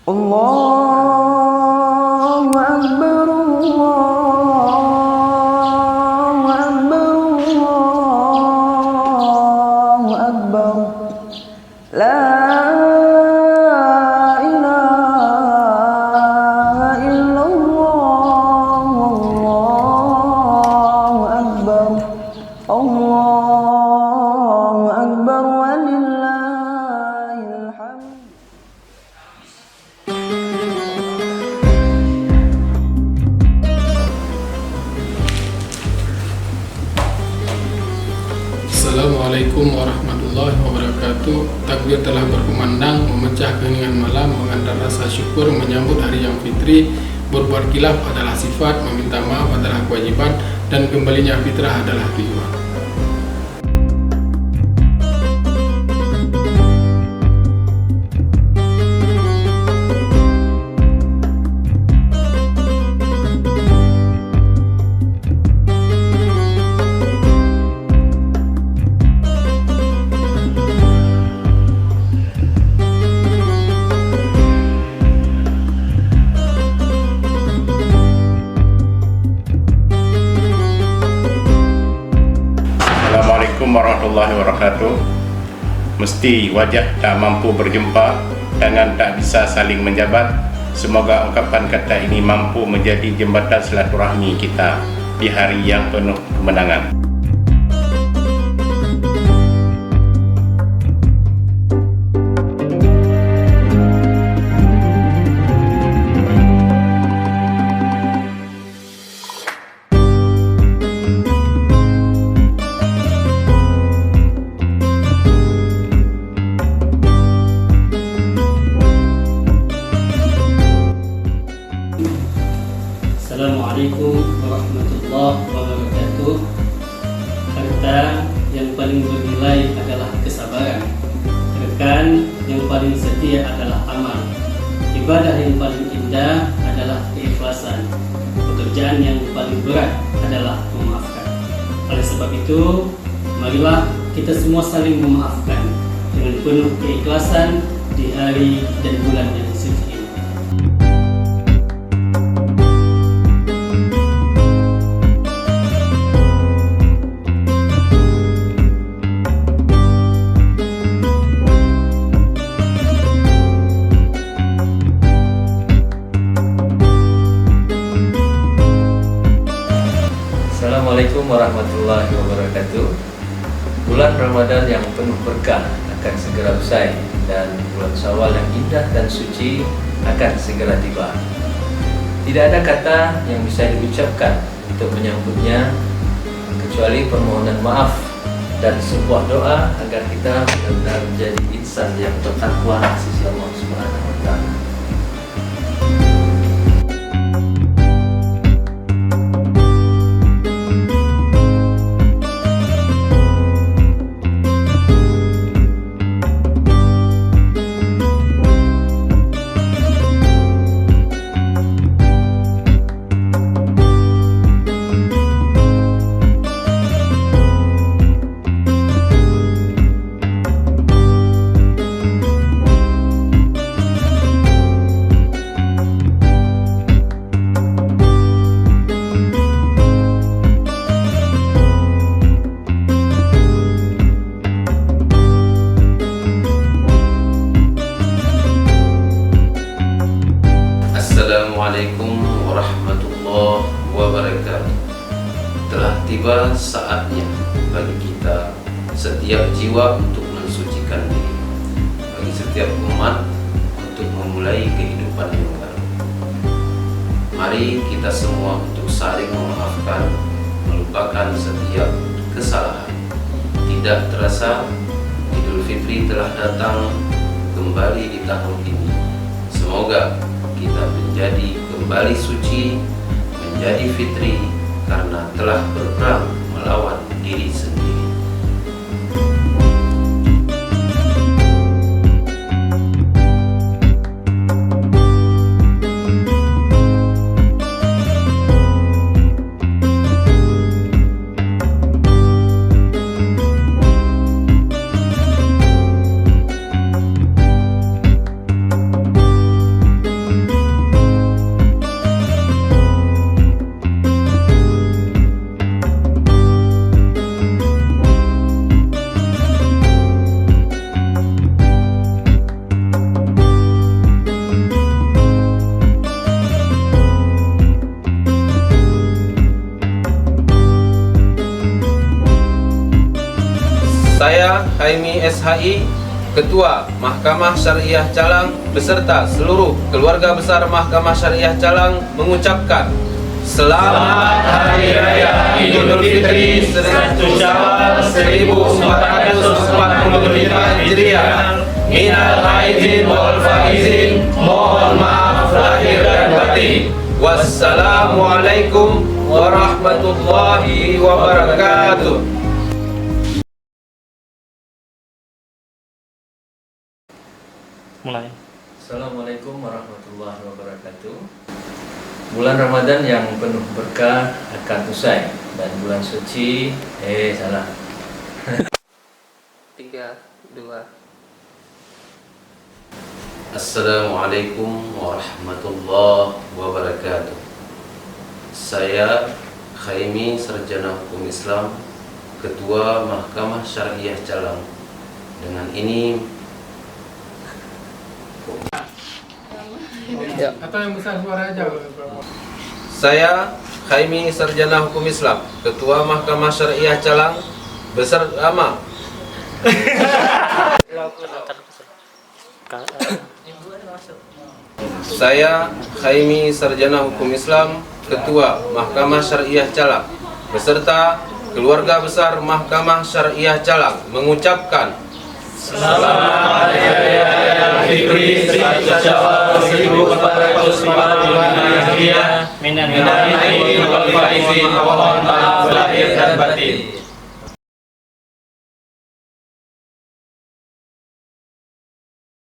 Allahu Akbar, Allahu Akbar, Allahu Akbar. La ilaha illallah, Allahu Akbar, Allahu Akbar, walillahil hamd. Assalamualaikum warahmatullahi wabarakatuh. Takbir telah berkumandang, memecah keheningan malam, mengantar rasa syukur menyambut hari yang fitri. Berbuat khilaf adalah sifat, meminta maaf adalah kewajiban, dan kembalinya fitrah adalah tujuan. Assalamualaikum warahmatullahi wabarakatuh. Mesti wajah tak mampu berjumpa, tangan tak bisa saling menjabat. Semoga ungkapan kata ini mampu menjadi jembatan silaturahmi kita di hari yang penuh kemenangan. Assalamualaikum warahmatullahi wabarakatuh. Harta yang paling bernilai adalah kesabaran. Rekan yang paling setia adalah amal. Ibadah yang paling indah adalah keikhlasan. Pekerjaan yang paling berat adalah memaafkan. Oleh sebab itu, marilah kita semua saling memaafkan dengan penuh keikhlasan di hari dan bulan yang suci ini. Assalamualaikum warahmatullahi wabarakatuh. Bulan Ramadan yang penuh berkah akan segera usai dan bulan Syawal yang indah dan suci akan segera tiba. Tidak ada kata yang bisa diucapkan untuk menyambutnya kecuali permohonan maaf dan sebuah doa agar kita benar-benar menjadi insan yang bertakwa di sisi Allah Subhanahu wa taala. Assalamualaikum warahmatullahi wabarakatuh. Telah tiba saatnya bagi kita setiap jiwa untuk mensucikan diri, bagi setiap umat untuk memulai kehidupan yang baru. Mari kita semua untuk saling memaafkan, melupakan setiap kesalahan. Tidak terasa Idul Fitri telah datang kembali di tahun ini. Semoga kita menjadi kembali suci, menjadi fitri karena telah berperang melawan diri sendiri. Saya Haimi SHI, Ketua Mahkamah Syariah Calang beserta seluruh keluarga besar Mahkamah Syariah Calang mengucapkan Selamat Hari Raya Idul Fitri 1 Syawal 1445 Hijriah. Minal aidin wal faizin, mohon maaf lahir dan batin. Wassalamualaikum warahmatullahi wabarakatuh. Mulai. Assalamualaikum warahmatullahi wabarakatuh. Bulan Ramadan yang penuh berkah akan usai dan bulan suci salah. 3, 2. Assalamualaikum warahmatullahi wabarakatuh. Saya Haimi Sarjana Hukum Islam, Ketua Mahkamah Syariah Calang. Dengan ini Atau yang besar suara aja. saya Haimi Sarjana Hukum Islam, Ketua Mahkamah Syariah Calang bersama Saya Haimi Sarjana Hukum Islam, Ketua Mahkamah Syariah Calang beserta keluarga besar Mahkamah Syariah Calang mengucapkan Selamat Hari Raya Fitri 1 Syawal 1445 Hijriah. Minal aidin wal faizin, mohon maaf lahir dan batin.